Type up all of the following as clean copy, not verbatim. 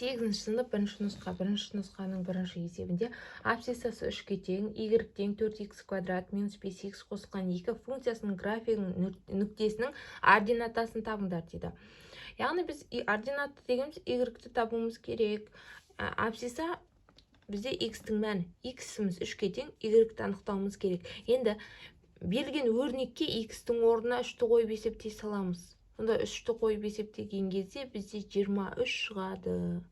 8-ші сынып бірінші нұсқаның бірінші есебінде абсцисасы 3-ке тең, y тең 4x квадрат минус 5x қосылған 2 функциясының графигінің нүктесінің ординатасын табыңдар дейді. Яғни біз ординаты дегеніміз y-ті табуымыз керек. Абсциса бізде x-тің мәні, x-іміз 3-ке тең, y-ті анықтауымыз керек. Енді берілген өрнекке x-тің орнына 3-ті қойып есептей саламыз. Сонда 3-ті қойып есептеген кезде бізде 23 шығады.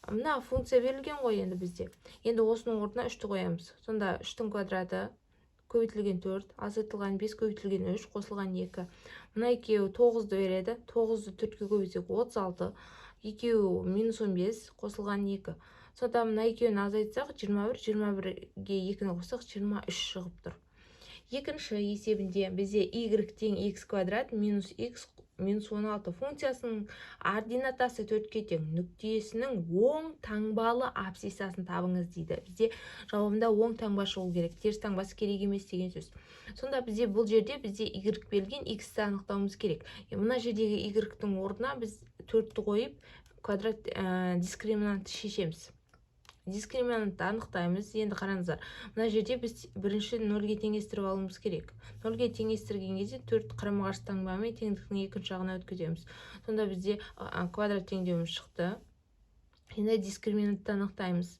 Мына функция берілген ғой енді бізде. Енді осының орнына 3-ті қоямыз. Сонда 3-тің квадраты көбейтілген 4, азайтылған 5, көбейтілген 3, қосылған 2. Мына екеуі 9-ді береді. 9-ды 4-ке көбейтсек 36, екеуі минус 15, қосылған 2. Сонда мына екеуін азайтсақ 21, 21-ге 2-ні қоссақ 23 шығып тұр. Екінші есебінде бізде y тең x квадрат минус x минус 16 функциясының ординатасы 4-ке тең, нүктесінің оң таңбалы абсцисасын табыңыз дейді. Бізде жауабында оң таңба шығу керек, теріс таңбасы керек емес деген сөз. Сонда бізде бұл жерде бізде y берілген, x-ті анықтауымыз керек. Мына жердегі y-тің орнына біз 4-ті қойып, квадрат дискриминантты шешеміз. Дискриминантты анықтаймыз. Енді қараңыздар. Мына жерде біз бірінші 0-ге теңестіріп алуымыз керек. 0-ге теңестірген кезде 4 қарама-қарсы таңбамен теңдіктің екінші жағына өткіземіз. Сонда бізде квадрат теңдеуіміз шықты. Енді дискриминантты анықтаймыз.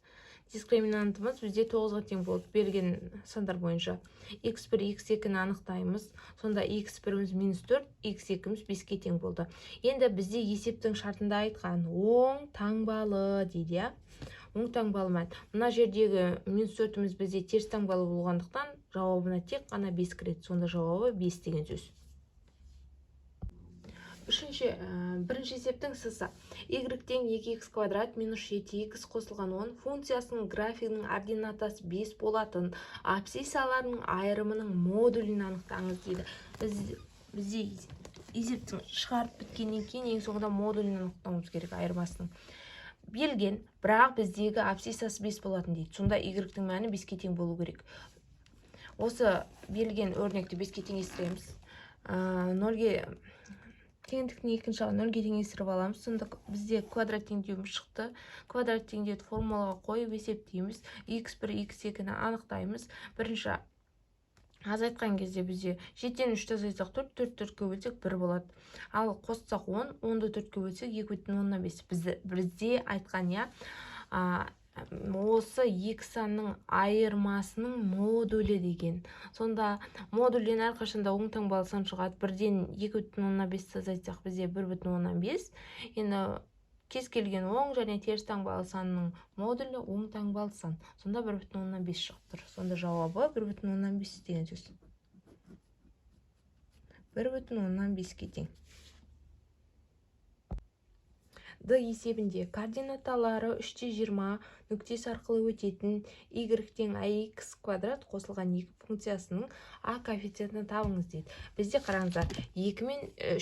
Дискриминантымыз бізде 9-ға тең болды берілген сандар бойынша. x1, x2-ні анықтаймыз. Сонда x1-іміз минус 4, x2-іміз 5-ке тең болды. Енді бізде есептің шартында айтқан оң таңбалы дейді. Оң таңбалы мән. Мына жердегі минус 4-іміз бізде теріс таңбалы болғандықтан жауабына тек қана 5 кіреді. Сонда жауабы 5 деген сөз. Бірінші есептің сысы. Y тең 2x квадрат минус 7x қосылған 10 функциясының графигінің ординатасы 5 болатын абсцисаларының айырымының модулін анықтаңыз дейді. Бізде есептің шығарып біткеннен кейін ең соңында модулін анықтауымыз керек айырмасының. Берілген, бірақ біздегі абсцисасы 5 болатын дейді. Сонда y-тің мәні 5-ке тең болу керек. Осы берілген өрнекті 5-ке теңестіреміз. 0-ге теңдіктің екінші жағы 0-ге теңестіріп аламыз. Сонда бізде квадрат теңдеуіміз шықты. Квадрат теңдеуді формулаға қойып есептейміз. x1, x2-ні анықтаймыз. Бірінші азайтқан кезде бізде 7-тен 3-ті азайтсақ 4, 4-4-ке бөлсек 1 болады. Ал қоссақ 10, 10-ды 4-ке бөлсек 2,5. Бізде айтқан осы екі санның айырмасының модулі деген. Сонда модулден әрқашанда оң таңбалы сан шығады. 1-ден 2,5 азайтсақ бізде 1,5. Енді кез келген оң және теріс таңбалы санның модулі оң таңбалы сан. Сонда 1,5 шығып тұр. Сонда жауабы 1,5 деген сөз. 1,5-ке тең. D есебінде координаталары 3-20 нүктесі арқылы өтетін y тең ax квадрат қосылған 2 функциясының a коэффициентін табыңыз дейді. Бізде қараңыздар 3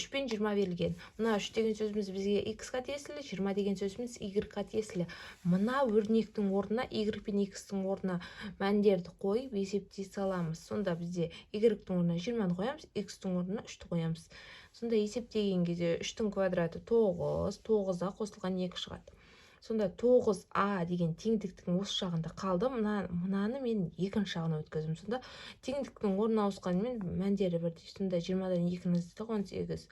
пен 20 берілген. Мына 3 деген сөзіміз бізге x-қа тиесілі, 20 деген сөзіміз y-ға тиесілі. Мына өрнектің орнына y пен x-тің орнына мәндерді қойып есептей саламыз. Сонда бізде y-тің орнына 20-ні қоямыз, x-тің орнына 3-ті қоямыз. Сонда есептеген кезде 3-тің квадраты 9, 9-а қосылған 2 шығады. Сонда 9а деген теңдіктің осы жағында қалды. Мынаны мен екінші жағына өткізім. Сонда теңдіктің орнына ауысқанымен мәндері бірдей. Сонда 20-дан 2-ні іздесек 18.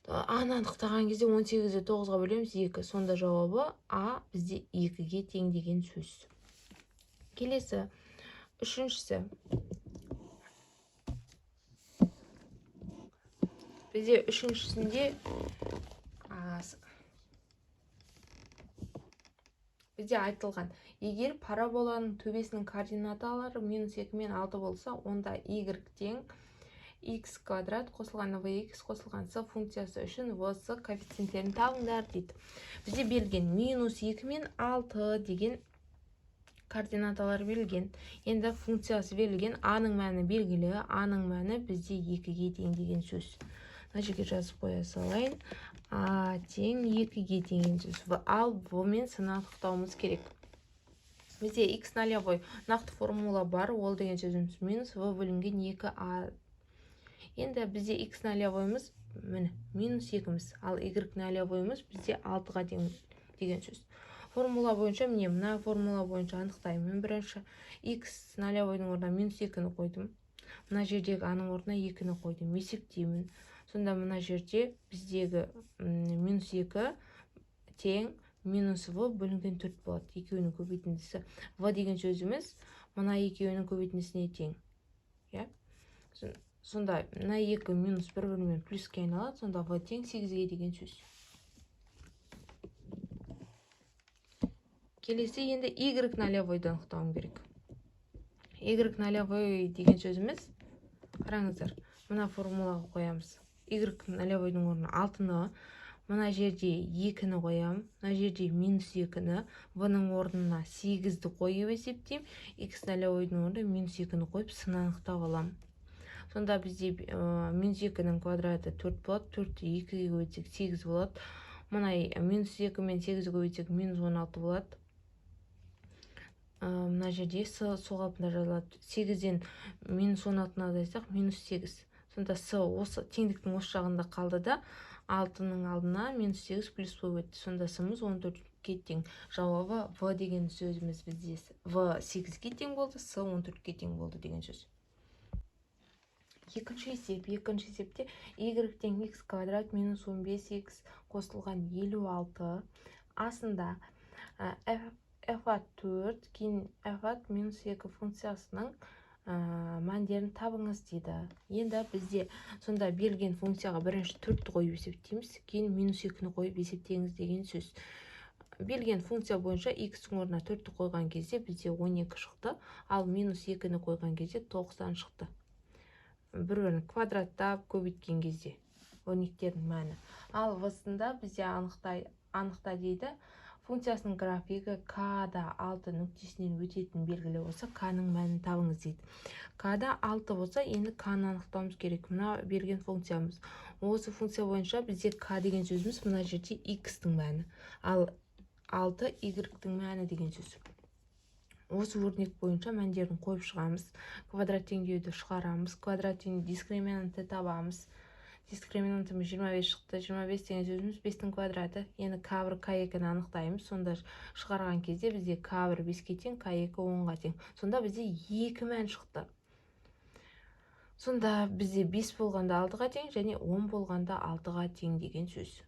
А-ны анықтаған кезде 18-ді 9-ға бөлеміз 2. Сонда жауабы а бізде 2-ге тең деген сөз. Келесі, үшіншісі. Бізде үшіншісінде бізде айтылған, егер параболаның төбесінің координаталары минус 2 мен 6 болса, онда y тең x квадрат қосылған vx қосылған с функциясы үшін vs коэффициенттерін табыңдар дейді. Бізде берілген минус 2 мен 6 деген координаталар берілген. Енді функциясы берілген, а-ның мәні белгілі, а-ның мәні бізде 2-ге тең деген сөз. Мына жерге жазып қоя салайын. А тең 2-ге деген сөз. Ал бұмен сын анықтауымыз керек. Бізде x нолевой нақты формула бар. Ол деген сөзіміз минус v бөлінген 2а. Енді бізде x нолевойымыз міне минус 2-міз, ал y нолевойымыз бізде 6-ға тең деген сөз. Формула бойынша міне мына формула бойынша анықтаймын. Бірінші x нолевойдың орнына минус 2-ні қойдым. Мына жердегі аның орнына 2-ні қойдым. Есептеймін. Сонда мына жерде біздегі минус 2 тең минус v бөлінген 4 болады. Екеуінің көбейтіндісі v деген сөзіміз мына екеуінің көбейтіндісіне тең. Сонда мына 2 минус 1-бірімен плюске айналады. Сонда v тең 8-ге деген сөз. Келесі енді y нолевойды анықтауым керек. Y нолевой деген сөзіміз, қараңыздар, мына формулаға қоямыз. Y нолевойдың орнына 6-ны, мына жерде 2-ні қоям, мына жерде минус 2-ні, v-ның орнына 8-ді қойып есептейм, x нолевойдың орнына минус 2-ні қойып сын анықтап алам. Сонда бізде минус 2-ның квадраты 4 болады, 4-ті 2-ге көбейтсек 8 болады. Мына минус 2 мен 8-ді көбейтсек минус 16 болады. Мына жерде с сол қалпында жазылады. 8-ден минус 16-ны азайтсақ минус 8. Сонда с осы теңдіктің осы жағында қалды да 6-ның алдына минус 8 плюс болып өтті. Сонда сымыз 14-ге тең. Жауабы v деген сөзіміз бізде v 8-ге тең болды, с 14-ге тең болды деген сөз. Екінші есепте y тең x квадрат минус 15x қосылған 56 астында f 4 кейін f минус 2 функциясының мәндерін табыңыз дейді. Енді бізде сонда берілген функцияға бірінші 4-ті қойып есептейміз, кейін минус 2-ні қойып есептеңіз деген сөз. Берілген функция бойынша x-тің орнына 4-ті қойған кезде бізде 12 шықты, ал минус 2-ні қойған кезде 9-дан шықты. Бір-бірін квадраттап көбейткен кезде өрнектердің мәні. Ал v-сында бізде анықта дейді, функциясының графигі k-да 6 нүктесінен өтетін белгілі болса, k-ның мәнін табыңыз дейді. K-да 6 болса, енді k-ны анықтауымыз керек. Мына берген функциямыз. Осы функция бойынша бізде k деген сөзіміз мына жерде x-тің мәні, ал 6 y-тің мәні деген сөз. Осы өрнек бойынша мәндерін қойып шығамыз. Квадрат теңдеуді шығарамыз. Квадрат теңдеу дискриминантты табамыз. Дискриминантымыз 25 шықты. 25 деген сөзіміз 5-тің квадраты. Енді k1, k2-ні анықтаймыз. Сонда шығарған кезде бізде k1 5-ге тең, k2 10-ға тең. Сонда бізде 2 мән шықты. Сонда бізде 5 болғанда 6-ға тең және 10 болғанда 6-ға тең деген сөз.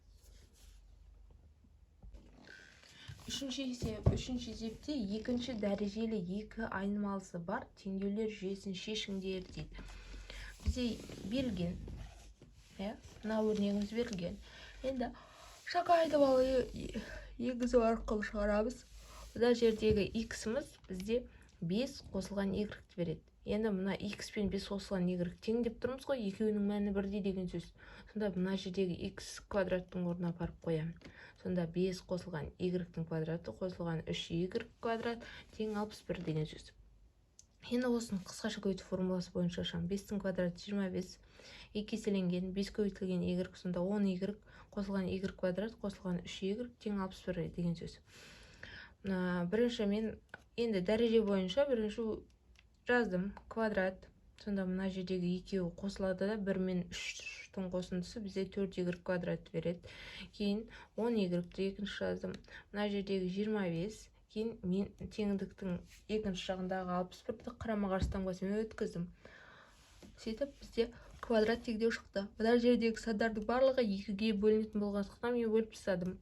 Үшінші есепте екінші дәрежелі екі айнымалысы бар теңдеулер жүйесін шешіңдер дейді. Бізде берілген, мына өрнегіміз берілген. Енді шақа айтып егізу арқылы шығарамыз. Мына жердегі x-міз бізде 5 қосылған y-ті береді. Енді мына x пен 5 қосылған y тең деп тұрмыз ғой, екеуінің мәні бірдей деген сөз. Сонда мына жердегі x квадраттың орнына апарып қоямын. Сонда 5 қосылған y-тің квадраты қосылған 3y квадрат тең 61 деген сөз. Енді осының қысқаша көбейту формуласы бойынша шам 5-тің квадраты 25, 2 еселенген 5 көбейтілген y, сонда 10y қосылған y квадрат қосылған 3y тең 61 деген сөз. Бірінші мен енді дәреже бойынша бірінші жаздым квадрат. Сонда мына жердегі екеуі қосылады да 1 мен 3-тің қосындысы бізде 4y квадрат береді. Кейін 10y-ті екінші жаздым. Мына жердегі 25, кейін мен теңдіктің екінші жағындағы 61-ті қарама-қарсыдан басымен өткіздім. Сөйтіп бізде квадрат теңдеу шықты. Мына жердегі сандардың барлығы 2-ге бөлінетін болғандықтан мен бөліп тастадым.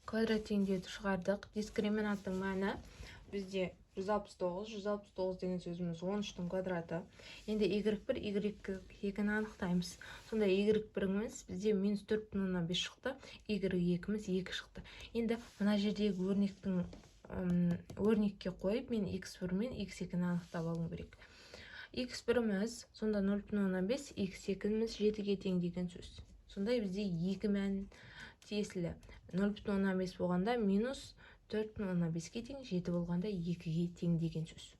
Квадрат теңдеуді шығардық. Дискриминанттың мәні бізде 169 деген сөзіміз 13-тің квадраты. Енді y1, y2-ні анықтаймыз. Сонда y1-іміз бізде минус 4,5 шықты, y2-міз 2 шықты. Енді мына жердегі өрнекке қойып, мен x1 мен x2-ні анықтап алуым керек. x1-іміз сонда 0,5, x2-міз 7-ге тең деген сөз. Сонда бізде 2 мән тиесілі. 0,5 болғанда минус 4,5-ге тең, 7 болғанда 2-ге тең деген сөз.